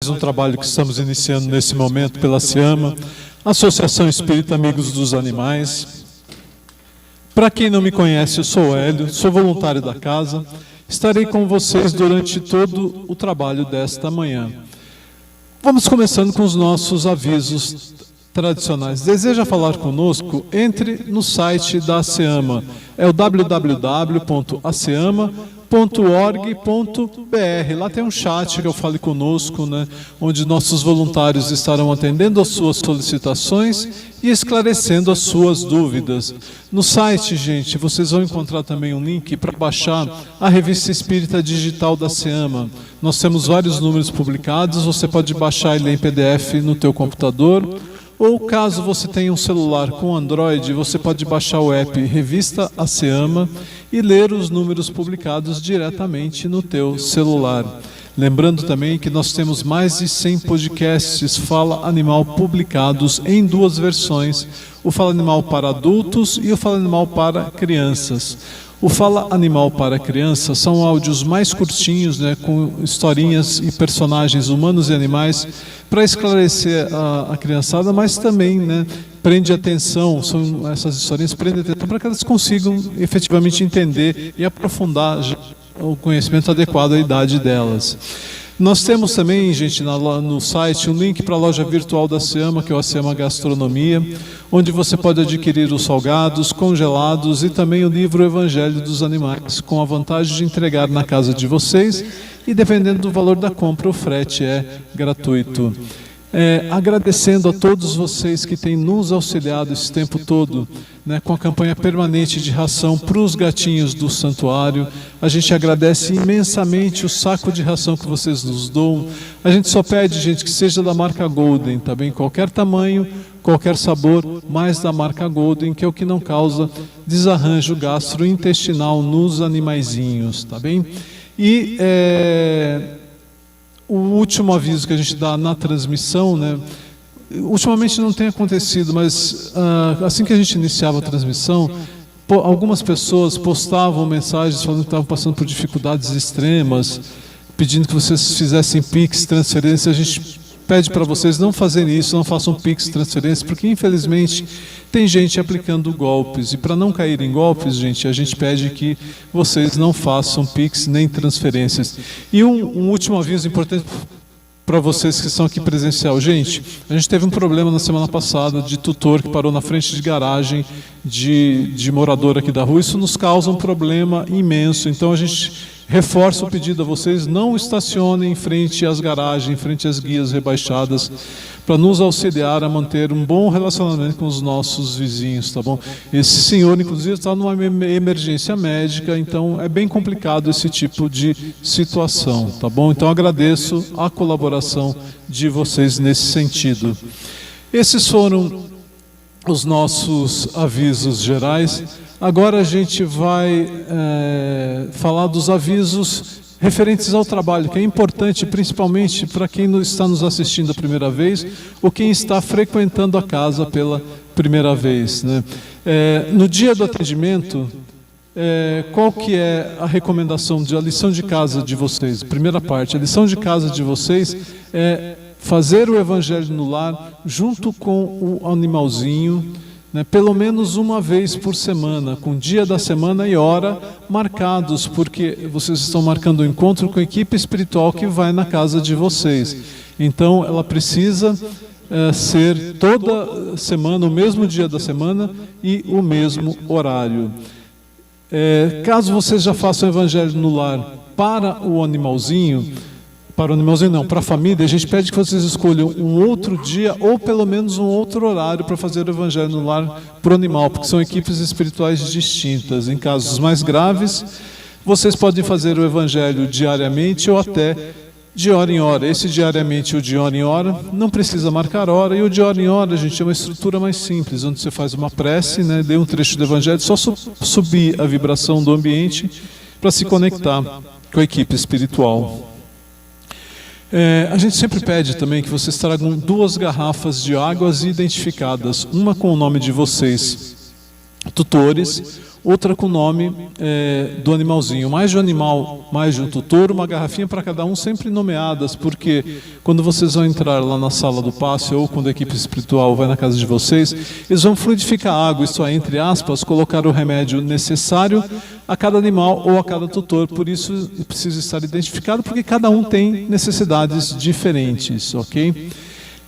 mais um trabalho que estamos iniciando nesse momento pela SEAMA, Associação Espírita Amigos dos Animais. Para quem não me conhece, eu sou o Hélio, sou voluntário da casa. Estarei com vocês durante todo o trabalho desta manhã. Vamos começando com os nossos avisos tradicionais. Deseja falar conosco? Entre no site da SEAMA, é o www.aceama.org.br. Lá tem um chat que eu fale conosco, né, onde nossos voluntários estarão atendendo às suas solicitações e esclarecendo as suas dúvidas. No site, gente, vocês vão encontrar também um link para baixar a revista espírita digital da SEAMA. Nós temos vários números publicados, você pode baixar ele em PDF no teu computador, ou caso você tenha um celular com Android, você pode baixar o app Revista A SEAMA e ler os números publicados diretamente no teu celular. Lembrando também que nós temos mais de 100 podcasts Fala Animal publicados em duas versões, o Fala Animal para adultos e o Fala Animal para crianças. O Fala Animal para crianças são áudios mais curtinhos, né, com historinhas e personagens humanos e animais para esclarecer a criançada, mas também, né, prende atenção, essas historinhas prendem atenção para que elas consigam efetivamente entender e aprofundar o conhecimento adequado à idade delas. Nós temos também, gente, no site um link para a loja virtual da SEAMA, que é o SEAMA Gastronomia, onde você pode adquirir os salgados, congelados e também o livro Evangelho dos Animais, com a vantagem de entregar na casa de vocês e, dependendo do valor da compra, o frete é gratuito. Agradecendo a todos vocês que têm nos auxiliado esse tempo todo, né, com a campanha permanente de ração para os gatinhos do santuário. A gente agradece imensamente o saco de ração que vocês nos dão. A gente só pede, gente, que seja da marca Golden, tá bem? Qualquer tamanho, qualquer sabor, mas da marca Golden, que é o que não causa desarranjo gastrointestinal nos animaizinhos, tá bem? E o último aviso que a gente dá na transmissão, né, ultimamente não tem acontecido, mas assim que a gente iniciava a transmissão, algumas pessoas postavam mensagens falando que estavam passando por dificuldades extremas, pedindo que vocês fizessem Pix, transferência. A gente pede para vocês não fazerem isso, não façam Pix, transferência, porque infelizmente tem gente aplicando golpes, e para não cair em golpes, gente, a gente pede que vocês não façam Pix nem transferências. E um último aviso importante para vocês que estão aqui presencial. Gente, a gente teve um problema na semana passada de tutor que parou na frente de garagem de morador aqui da rua. Isso nos causa um problema imenso, então a gente reforça o pedido a vocês: não estacionem em frente às garagens, em frente às guias rebaixadas, para nos auxiliar a manter um bom relacionamento com os nossos vizinhos, tá bom? Esse senhor, inclusive, está numa emergência médica, então é bem complicado esse tipo de situação, tá bom? Então agradeço a colaboração de vocês nesse sentido. Esses foram os nossos avisos gerais. Agora a gente vai falar dos avisos referentes ao trabalho, que é importante principalmente para quem está nos assistindo a primeira vez ou quem está frequentando a casa pela primeira vez, né? No dia do atendimento, qual que é a recomendação, a lição de casa de vocês? Primeira parte, a lição de casa de vocês é fazer o Evangelho no lar junto com o animalzinho, né, pelo menos uma vez por semana, com dia da semana e hora marcados, porque vocês estão marcando o encontro com a equipe espiritual que vai na casa de vocês. Então ela precisa ser toda semana, o mesmo dia da semana e o mesmo horário. Caso vocês já façam o Evangelho no lar para o animalzinho, para a família, a gente pede que vocês escolham um outro dia ou pelo menos um outro horário para fazer o Evangelho no lar para o animal, porque são equipes espirituais distintas. Em casos mais graves, vocês podem fazer o Evangelho diariamente ou até de hora em hora. Esse diariamente ou de hora em hora não precisa marcar hora, e o de hora em hora, a gente, é uma estrutura mais simples, onde você faz uma prece, né, lê um trecho do Evangelho, só subir a vibração do ambiente para se conectar com a equipe espiritual. A gente sempre pede também que vocês tragam 2 garrafas de águas identificadas, uma com o nome de vocês, tutores, outra com o nome do animalzinho. Mais de um animal, mais de um tutor, uma garrafinha para cada um, sempre nomeadas, porque quando vocês vão entrar lá na sala do passe, ou quando a equipe espiritual vai na casa de vocês, eles vão fluidificar a água, isso é, entre aspas, colocar o remédio necessário a cada animal ou a cada tutor. Por isso precisa estar identificado, porque cada um tem necessidades diferentes, ok?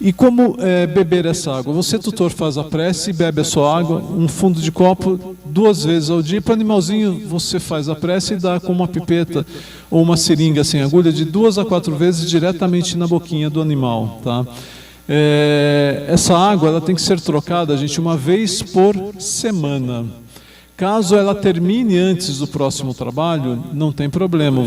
E como beber essa água? Você, tutor, faz a prece e bebe a sua água, um fundo de copo, 2 vezes ao dia. Para o animalzinho, você faz a prece e dá com uma pipeta ou uma seringa sem agulha de 2 a 4 vezes diretamente na boquinha do animal, tá? Essa água ela tem que ser trocada, gente, uma vez por semana. Caso ela termine antes do próximo trabalho, não tem problema.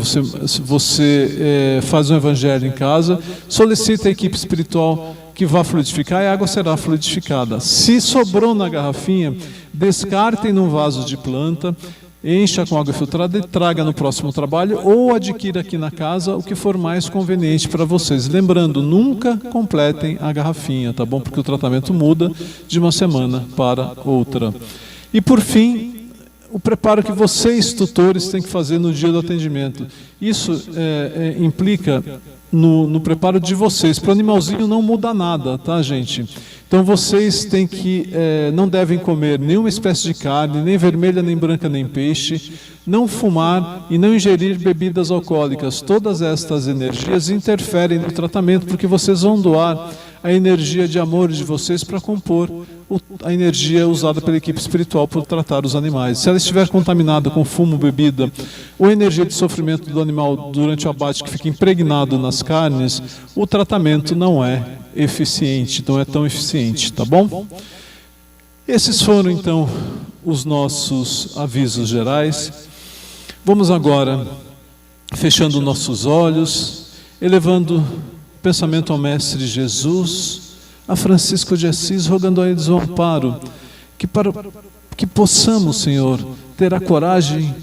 Você faz um evangelho em casa, solicita a equipe espiritual que vá fluidificar e a água será fluidificada. Se sobrou na garrafinha, descartem num vaso de planta, encha com água filtrada e traga no próximo trabalho ou adquira aqui na casa o que for mais conveniente para vocês. Lembrando, nunca completem a garrafinha, tá bom? Porque o tratamento muda de uma semana para outra. E por fim, o preparo que vocês, tutores, têm que fazer no dia do atendimento. Isso implica no preparo de vocês. Para o animalzinho não muda nada, tá, gente? Então vocês têm que, não devem comer nenhuma espécie de carne, nem vermelha, nem branca, nem peixe, não fumar e não ingerir bebidas alcoólicas. Todas estas energias interferem no tratamento, porque vocês vão doar a energia de amor de vocês para compor a energia usada pela equipe espiritual por tratar os animais. Se ela estiver contaminada com fumo, bebida, ou energia de sofrimento do animal durante o abate que fica impregnado nas carnes, o tratamento não é eficiente, não é tão eficiente, tá bom? Esses foram então os nossos avisos gerais. Vamos agora fechando nossos olhos, elevando pensamento ao Mestre Jesus, a Francisco de Assis, rogando a eles o amparo, que possamos, Senhor, ter a coragem,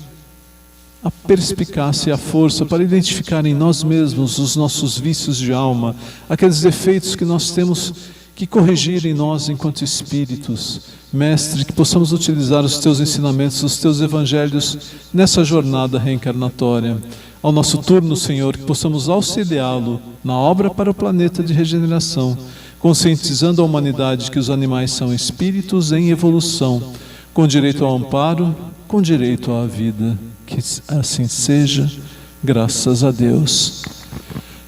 a perspicácia e a força para identificar em nós mesmos os nossos vícios de alma, aqueles defeitos que nós temos que corrigir em nós enquanto espíritos. Mestre, que possamos utilizar os Teus ensinamentos, os Teus evangelhos nessa jornada reencarnatória. Ao nosso turno, Senhor, que possamos auxiliá-lo na obra para o planeta de regeneração, conscientizando a humanidade que os animais são espíritos em evolução, com direito ao amparo, com direito à vida. Que assim seja, graças a Deus.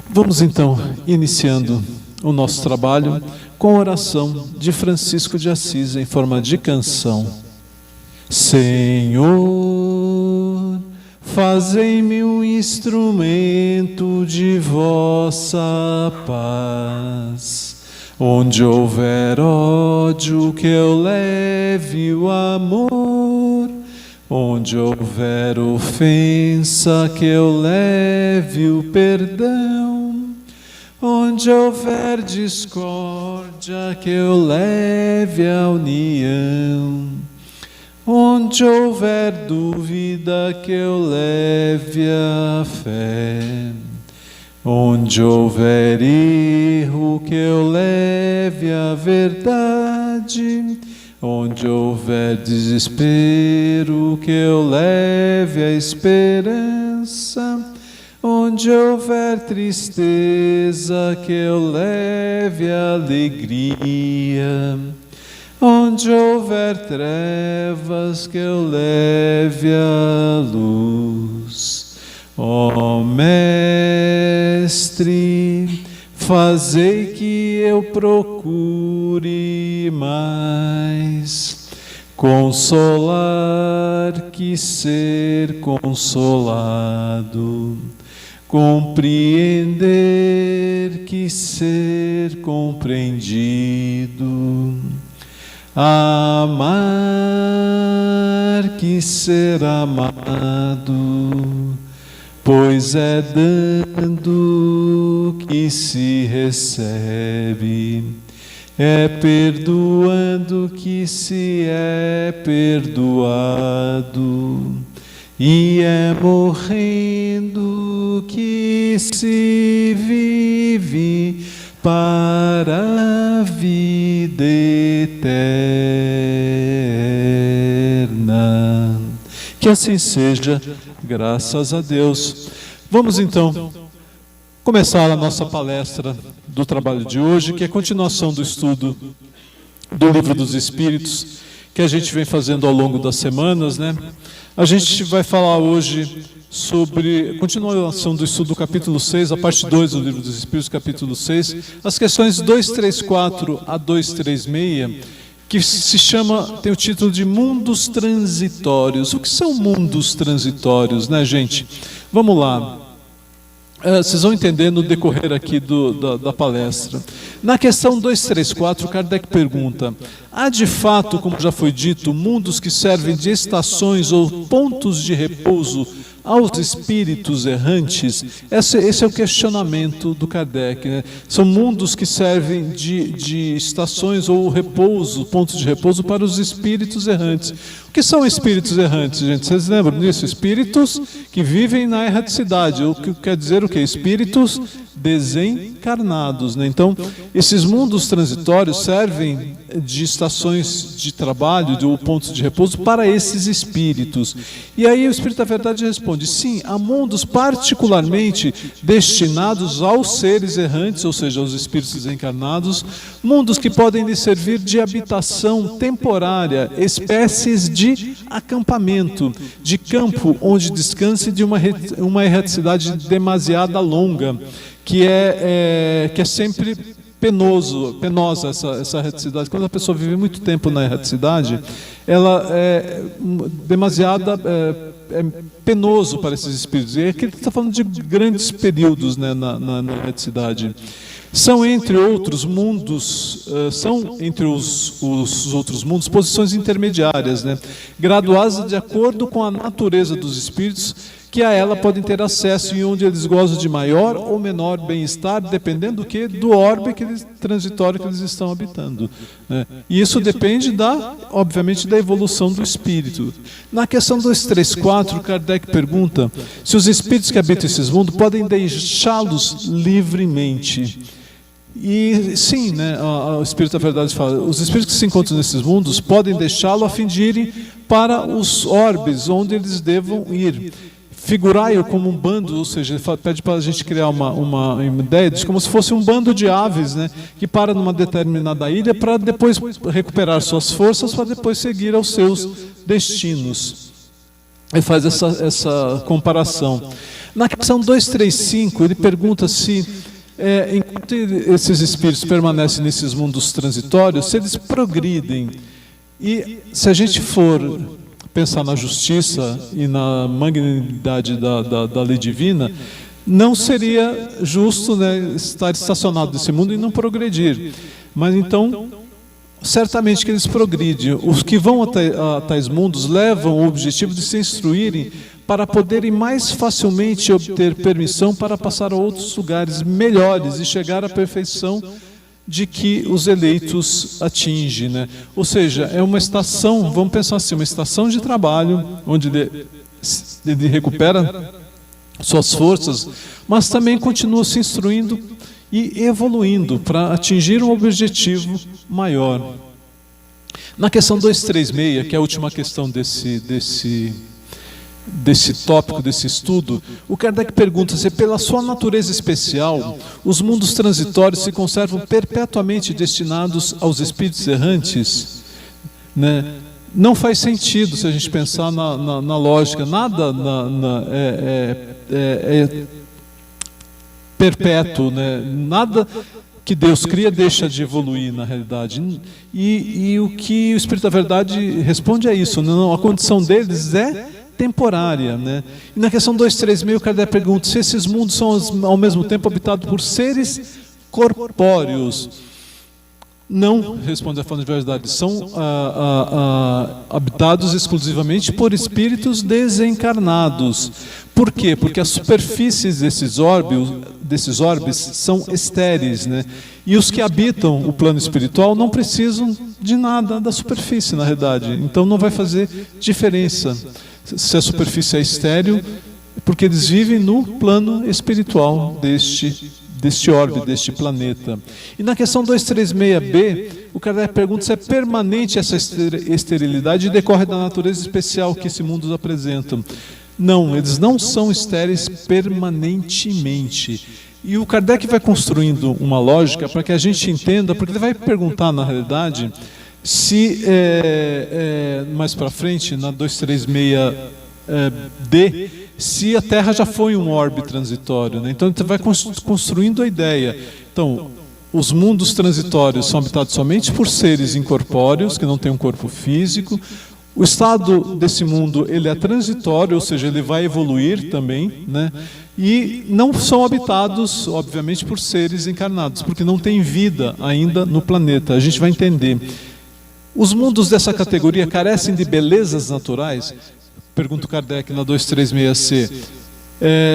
Vamos então, iniciando o nosso trabalho com a oração de Francisco de Assis em forma de canção. Senhor, fazei-me um instrumento de vossa paz. Onde houver ódio, que eu leve o amor. Onde houver ofensa, que eu leve o perdão. Onde houver discórdia, que eu leve a união. Onde houver dúvida, que eu leve a fé. Onde houver erro, que eu leve a verdade. Onde houver desespero, que eu leve a esperança. Onde houver tristeza, que eu leve a alegria. Onde houver trevas, que eu leve a luz. Ó Mestre, fazei que eu procure mais consolar que ser consolado, compreender que ser compreendido, amar que ser amado, pois é dando que se recebe, é perdoando que se é perdoado, e é morrendo que se vive para a vida eterna. Que assim seja, graças a Deus. Vamos então começar a nossa palestra do trabalho de hoje, que é a continuação do estudo do Livro dos Espíritos, que a gente vem fazendo ao longo das semanas, né? A gente vai falar hoje sobre a continuação do estudo do capítulo 6, a parte 2 do Livro dos Espíritos, capítulo 6, as questões 234 a 236, que se chama, tem o título de Mundos Transitórios. O que são mundos transitórios, né, gente? Vamos lá. Vocês vão entender no decorrer aqui da palestra. Na questão 234, Kardec pergunta: há de fato, como já foi dito, mundos que servem de estações ou pontos de repouso aos espíritos errantes? Esse é o questionamento do Kardec, né? São mundos que servem de estações ou repouso, pontos de repouso para os espíritos errantes. O que são espíritos errantes, gente? Vocês lembram disso? Espíritos que vivem na erraticidade, o que quer dizer o quê? Espíritos desencarnados, né? Então, esses mundos transitórios servem de estações de trabalho, ou pontos de repouso para esses espíritos. E aí o Espírito da Verdade responde: sim, há mundos particularmente destinados aos seres errantes, ou seja, aos espíritos desencarnados, mundos que podem lhes servir de habitação temporária, espécies de acampamento, de campo onde descanse de uma erraticidade demasiada longa, que é sempre penosa essa erraticidade. Quando a pessoa vive muito tempo na erraticidade, ela é demasiada penoso para esses espíritos. E aqui ele está falando de grandes períodos, né, na erraticidade. São, entre outros mundos, os outros mundos, posições intermediárias, né, graduadas de acordo com a natureza dos espíritos, que a ela podem ter acesso e onde eles gozam de maior ou menor bem-estar, dependendo do que? Do orbe transitório que eles estão habitando, né? E isso depende, obviamente, da evolução do espírito. Na questão 234, Kardec pergunta se os espíritos que habitam esses mundos podem deixá-los livremente. E sim, né, o Espírito da Verdade fala: os espíritos que se encontram nesses mundos podem deixá-lo a fim de irem para os orbes onde eles devam ir. Figurai-o como um bando, ou seja, ele pede para a gente criar uma ideia de como se fosse um bando de aves, né, que para numa determinada ilha para depois recuperar suas forças, para depois seguir aos seus destinos. Ele faz essa comparação. Na questão 235, ele pergunta se, enquanto esses espíritos permanecem nesses mundos transitórios, se eles progridem. E se a gente for pensar na justiça e na magnanimidade da lei divina, não seria justo, né, estar estacionado nesse mundo e não progredir. Mas então, certamente que eles progridem. Os que vão a tais mundos levam o objetivo de se instruírem para poderem mais facilmente obter permissão para passar a outros lugares melhores e chegar à perfeição de que os eleitos atingem, né? Ou seja, é uma estação, vamos pensar assim, uma estação de trabalho, onde ele recupera suas forças, mas também continua se instruindo e evoluindo para atingir um objetivo maior. Na questão 236, que é a última questão desse tópico, desse estudo, o Kardec pergunta se, pela sua natureza especial, os mundos transitórios se conservam perpetuamente destinados aos espíritos errantes, né? Não faz sentido se a gente pensar na lógica. Nada é perpétuo, né? Nada que Deus cria deixa de evoluir na realidade. E o que o Espírito da Verdade responde é isso: não, a condição deles é temporária, né? E na questão 236, o Kardec pergunta se esses mundos são ao mesmo tempo habitados por seres corpóreos. Não, responde a fonte de verdade, são habitados exclusivamente por espíritos desencarnados. Por quê? Porque as superfícies desses orbes são estéreis, né? E os que habitam o plano espiritual não precisam de nada da superfície, na realidade. Então não vai fazer diferença se a superfície é estéril, porque eles vivem no plano espiritual deste orbe, deste planeta. E na questão 236b, o Kardec pergunta se é permanente essa esterilidade e decorre da natureza especial que esse mundo apresenta. Não, eles não são estéreis permanentemente. E o Kardec vai construindo uma lógica para que a gente entenda, porque ele vai perguntar, na realidade, se mais para frente, na 236D, se a Terra já foi um orbe transitório, né? Então ele vai construindo a ideia. Então, os mundos transitórios são habitados somente por seres incorpóreos, que não têm um corpo físico. O estado desse mundo, ele é transitório, ou seja, ele vai evoluir também, né? E não são habitados, obviamente, por seres encarnados, porque não tem vida ainda no planeta. A gente vai entender. Os mundos dessa categoria carecem de belezas naturais? Pergunta o Kardec na 236C.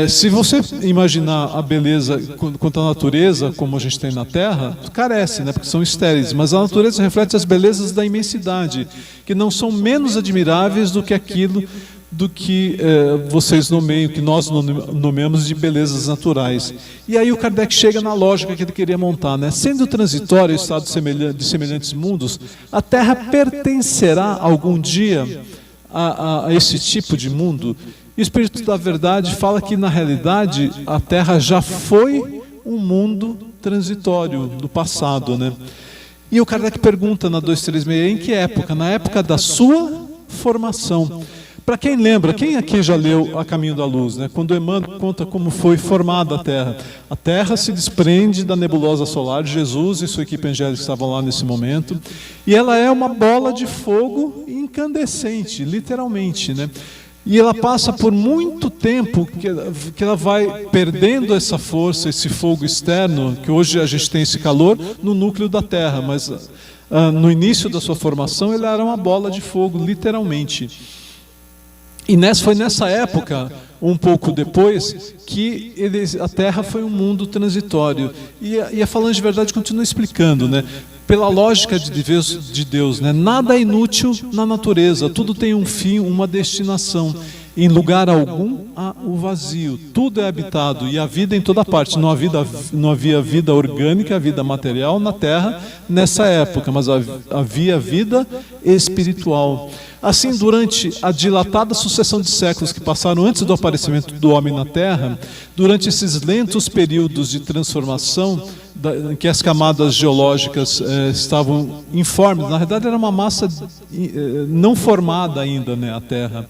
Se você imaginar a beleza quanto à natureza, como a gente tem na Terra, carece, né? Porque são estéreis. Mas a natureza reflete as belezas da imensidade, que não são menos admiráveis do que aquilo do que vocês nomeiam, que nós nomeamos de belezas naturais. E aí o Kardec chega na lógica que ele queria montar, né? Sendo transitório o estado de semelhantes mundos, a Terra pertencerá algum dia a esse tipo de mundo? E o Espírito da Verdade fala que, na realidade, a Terra já foi um mundo transitório do passado, né? E o Kardec pergunta na 236, em que época? Na época da sua formação. Para quem lembra, quem aqui já leu A Caminho da Luz, né? Quando Emmanuel conta como foi formada a Terra. A Terra se desprende da nebulosa solar, Jesus e sua equipe angélica estavam lá nesse momento, e ela é uma bola de fogo incandescente, literalmente, né? E ela passa por muito tempo que ela vai perdendo essa força, esse fogo externo, que hoje a gente tem esse calor no núcleo da Terra, mas no início da sua formação ela era uma bola de fogo, literalmente. E foi nessa época, um pouco depois, que a Terra foi um mundo transitório. E a Falange de Verdade continua explicando, né? Pela lógica de Deus, né? Nada é inútil na natureza, tudo tem um fim, uma destinação. Em lugar algum há o vazio, tudo é habitado e a vida em toda parte. Não havia vida orgânica, vida material na Terra nessa época, mas havia vida espiritual. Assim, durante a dilatada sucessão de séculos que passaram antes do aparecimento do homem na Terra, durante esses lentos períodos de transformação, em que as camadas geológicas estavam informes, na verdade era uma massa não formada ainda, né, a Terra.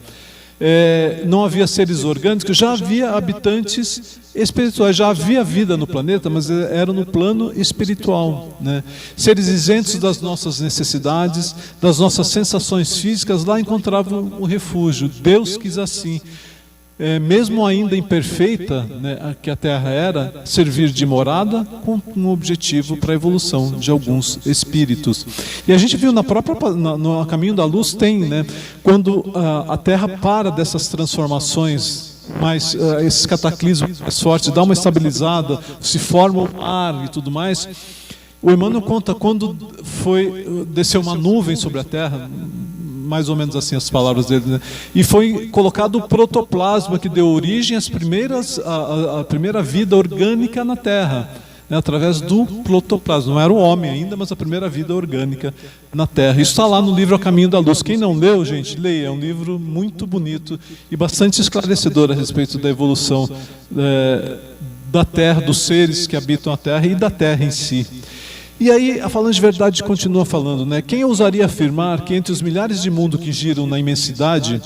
Não havia seres orgânicos, já havia habitantes espirituais, já havia vida no planeta, mas era no plano espiritual, né? Seres isentos das nossas necessidades, das nossas sensações físicas, lá encontravam o refúgio. Deus quis assim. Mesmo ainda imperfeita, né, que a Terra era, servir de morada com um objetivo para a evolução de alguns espíritos. E a gente viu no Caminho da Luz tem, né, quando a Terra para dessas transformações, esses cataclismos mais fortes, dá uma estabilizada, se forma o ar e tudo mais. O Emmanuel conta quando desceu uma nuvem sobre a Terra, mais ou menos assim as palavras dele, né? E foi colocado o protoplasma que deu origem às a primeira vida orgânica na Terra, né? Através do protoplasma. Não era o homem ainda, mas a primeira vida orgânica na Terra. Isso está lá no livro A Caminho da Luz. Quem não leu, gente, leia. É um livro muito bonito e bastante esclarecedor a respeito da evolução da Terra, dos seres que habitam a Terra e da Terra em si. E aí, a Falange de Verdade continua falando, né? Quem ousaria afirmar que entre os milhares de mundos que giram na imensidade,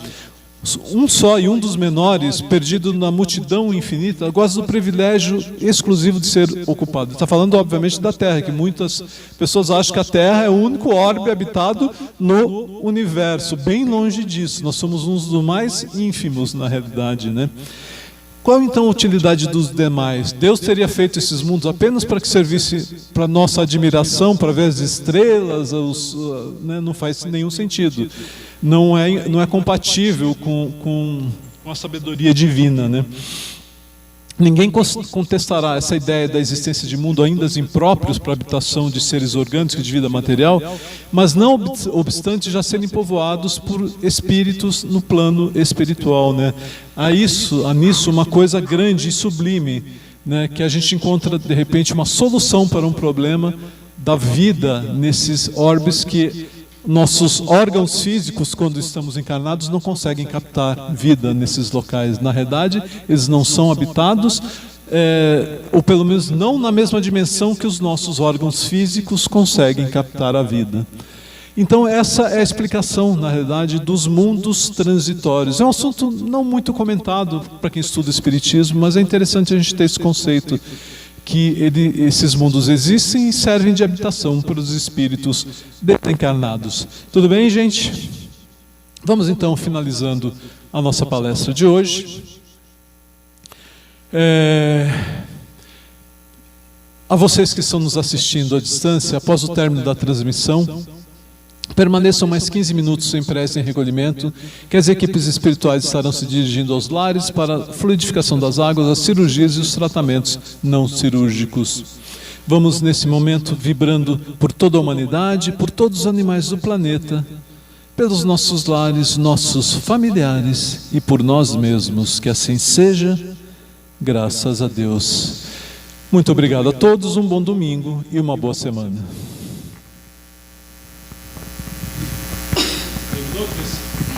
um só e um dos menores, perdido na multidão infinita, goza do privilégio exclusivo de ser ocupado? Está falando, obviamente, da Terra, que muitas pessoas acham que a Terra é o único orbe habitado no universo. Bem longe disso, nós somos uns dos mais ínfimos, na realidade, né? Qual então a utilidade dos demais? Deus teria feito esses mundos apenas para que servisse para nossa admiração, para ver as estrelas, né? Não faz nenhum sentido. Não é compatível com a sabedoria divina, né? Ninguém contestará essa ideia da existência de mundo ainda impróprios para a habitação de seres orgânicos de vida material, mas não obstante já serem povoados por espíritos no plano espiritual, né? Há nisso uma coisa grande e sublime, né, que a gente encontra de repente uma solução para um problema da vida nesses orbes que nossos órgãos físicos, quando estamos encarnados, não conseguem captar vida nesses locais. Na realidade, eles não são habitados, ou pelo menos não na mesma dimensão que os nossos órgãos físicos conseguem captar a vida. Então essa é a explicação, na realidade, dos mundos transitórios. É um assunto não muito comentado para quem estuda Espiritismo, mas é interessante a gente ter esse conceito, que esses mundos existem e servem de habitação para os espíritos desencarnados. Tudo bem, gente? Vamos então finalizando a nossa palestra de hoje. A vocês que estão nos assistindo à distância, após o término da transmissão, permaneçam mais 15 minutos em prece e em recolhimento, que as equipes espirituais estarão se dirigindo aos lares para a fluidificação das águas, as cirurgias e os tratamentos não cirúrgicos. Vamos nesse momento vibrando por toda a humanidade, por todos os animais do planeta, pelos nossos lares, nossos familiares e por nós mesmos. Que assim seja, graças a Deus. Muito obrigado a todos, um bom domingo e uma boa semana. Lucas.